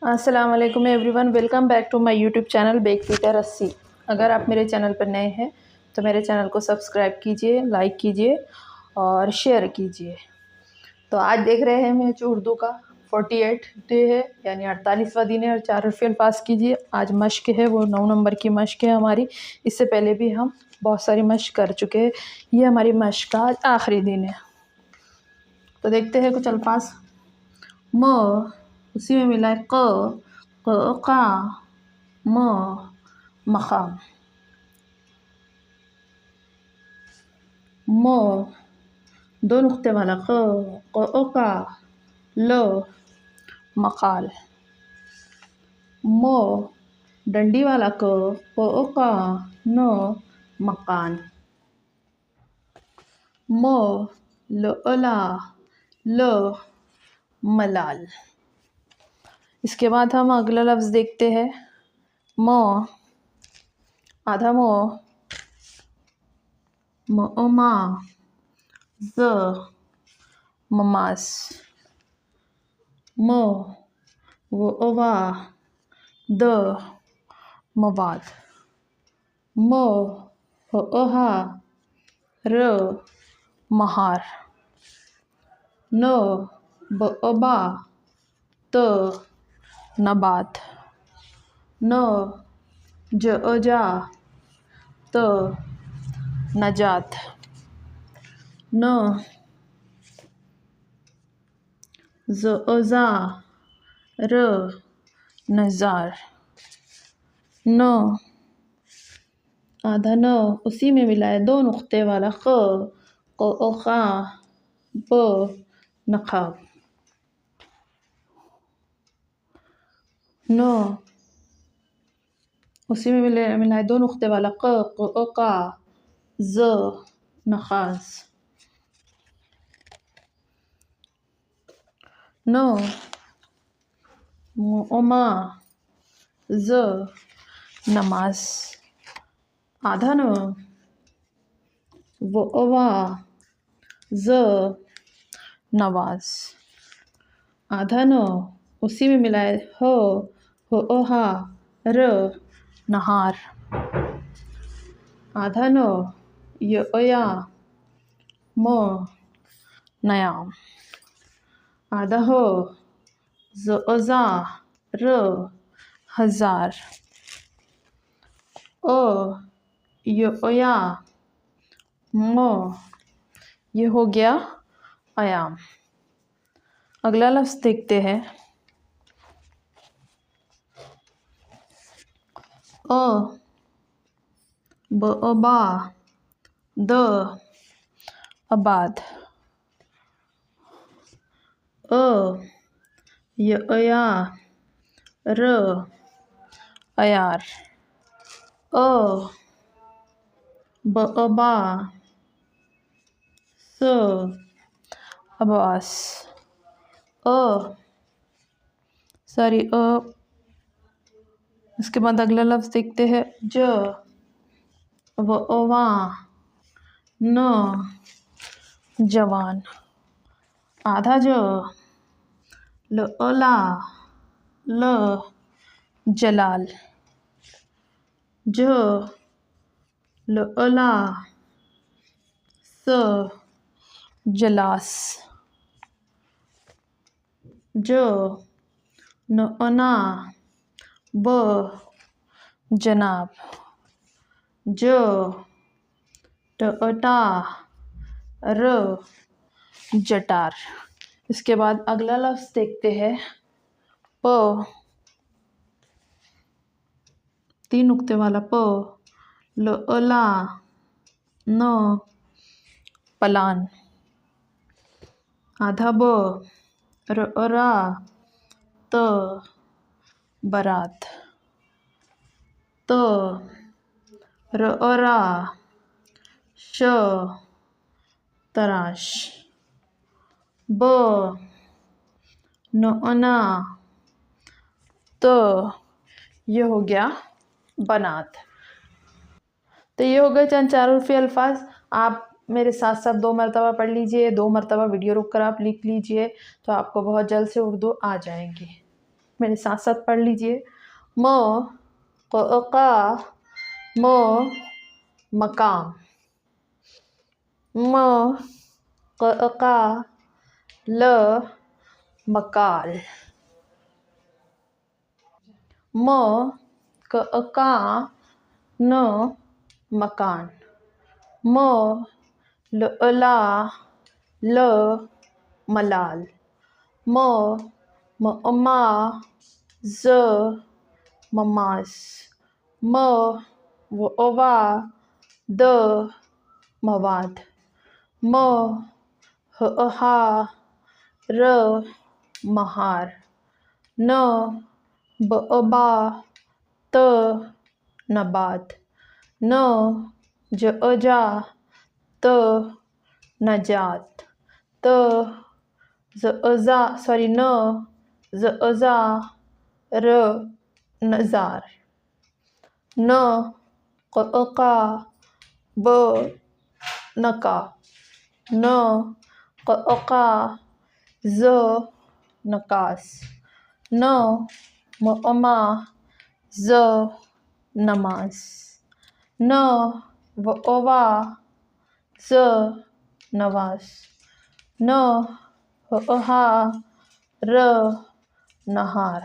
अस्सलाम वालेकुम everyone, welcome back to my YouTube channel Bake Tutor 80। अगर आप मेरे चैनल पर नए हैं तो मेरे चैनल को सब्सक्राइब कीजिए, लाइक कीजिए और शेयर कीजिए। तो आज देख रहे हैं मैच उर्दू का 48 डे है, यानी 48वां दिन है और 4 हरफ अल्फाज कीजिए। आज मश्क है, वो 9 नंबर की मश्क है हमारी। इससे पहले भी हम बहुत सारी मश्क कर चुके हैं। ये हमारी मश्क का आज आखिरी दिन है। तो देखते हैं कुछ अल्फाज। म, उसी में मिला है का, म, मकाम। म, दो नुक्ते वाला का, ल, मकाल। म, डंडी वाला का, न, मकान। म, लला, ल, मलाल। इसके बाद हम अगला लफ्ज़ देखते हैं। म, आधा म, मा, ज, ममास। म, वा, द, मवाद। म, हा, र, महार। न, बा, त, नबात। न, जा, त, नजात। न, ज़ा, र, नज़ार। न, आधा न, उसी में मिला है दो नुक्ते वाला खा, ब, नकाब। न, उसी में मिला है दो नुक्ते वाला का, ज, नखास। न, मा, ज, नमाज। आधा न, वा, ज, नवाज। आधा न, उसी में मिला है हा, र, नहार। आधा न, या, म, नयाम। आधा हो, ज़ा, र, हजार। या, म, ये हो गया अयाम। अगला लफ्ज़ देखते हैं। बा, द, आबाद। या, र, अयार। बा, स, अब्बास। इसके बाद अगला लफ्ज़ देखते हैं। वा, न, जवान। आधा ला, ल, जलाल। ला, स, जलास। ना, ब, जनाब। टा, र, जटार। इसके बाद अगला लफ्ज़ देखते हैं। तीन नुक्ते वाला ला, न, पलान। आधा ब, रा, त, बारात। रा, श, तराश। ना, तो ये हो गया बनात। तो ये हो गए चंद चार उर्फ़ी अल्फाज। आप मेरे साथ साथ 2 मरतबा पढ़ लीजिए, 2 मरतबा वीडियो रुक कर आप लिख लीजिए, तो आपको बहुत जल्द से उर्दू आ जाएंगी। मेरे साथ साथ पढ़ लीजिए। म क का म मकाम, म क का ल मकाल, म क का न मकान, म ला ल मलाल, मा ज ममास, वा द मवाद, हा र महार, बा त नबात, जा त नजात, जा र नजार, का ब नका, का ज नकास, मा ज नमाज, वा ज नवास, हा र नहार,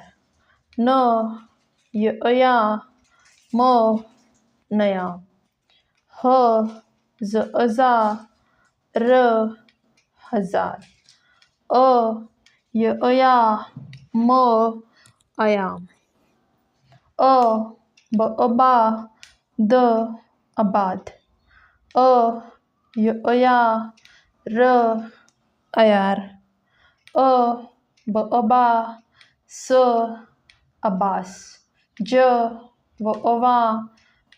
या म नयाम, जा र हजार, या म आयाम, बा द आबाद, या र अयार, बा स अब्बास, वा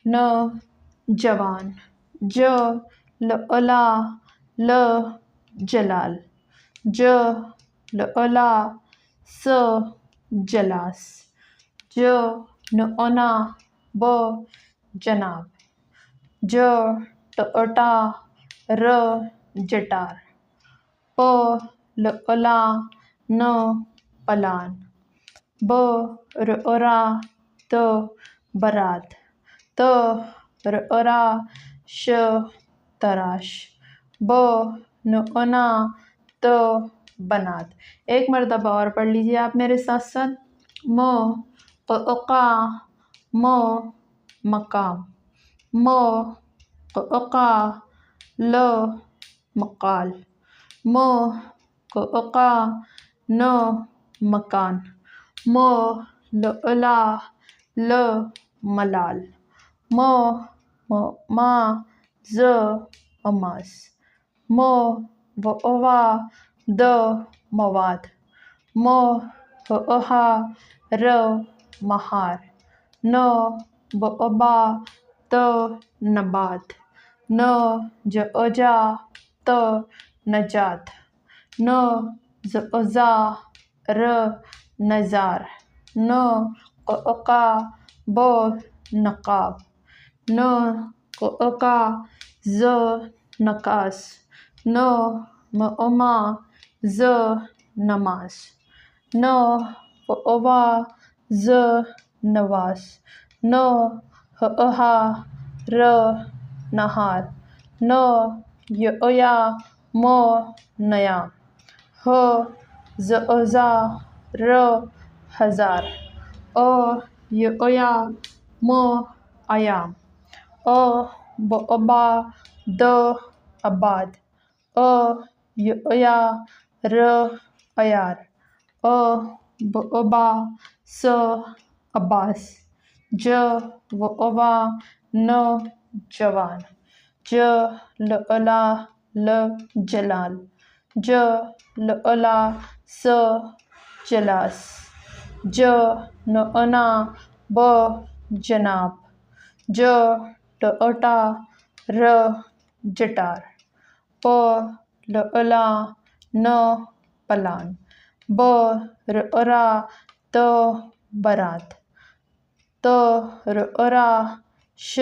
न जवान, ला ल जलाल, ला स जलास, ना ब जनाब, टा र जटार, ला न पलान, रा त बरात, श तराश, ना त बनात। एक मरतबा और पढ़ लीजिए आप मेरे साथ साथ। म का म मकाम, म का ल मकाल, म का न मकान, म ला ल मलाल, मा ज अमास, वा द मवाद, हा र महार, बा त नबात, जा त नजात, जा र नजार, का ब नकाब, का ज नकास, मा ज नमाज, वा ज नवास, हा र नहार, या म नयाम, जा र हजार, या म आयाम, बा द आबाद, या र अयार, बा स अब्बास, वा न जवान, ला ल जलाल, ला स जलास, ना ब जनाब, टा र जटार, ला न पलान, रा त बरात, रा श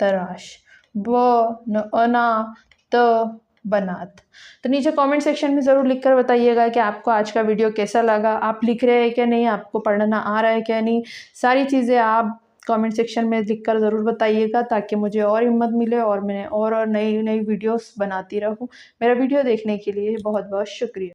तराश, ना त बनात। तो नीचे कमेंट सेक्शन में ज़रूर लिख कर बताइएगा कि आपको आज का वीडियो कैसा लगा, आप लिख रहे हैं क्या नहीं, आपको पढ़ना आ रहा है क्या नहीं। सारी चीज़ें आप कमेंट सेक्शन में लिख कर ज़रूर बताइएगा, ताकि मुझे और हिम्मत मिले और मैं और नई नई वीडियोस बनाती रहूँ। मेरा वीडियो देखने के लिए बहुत बहुत शुक्रिया।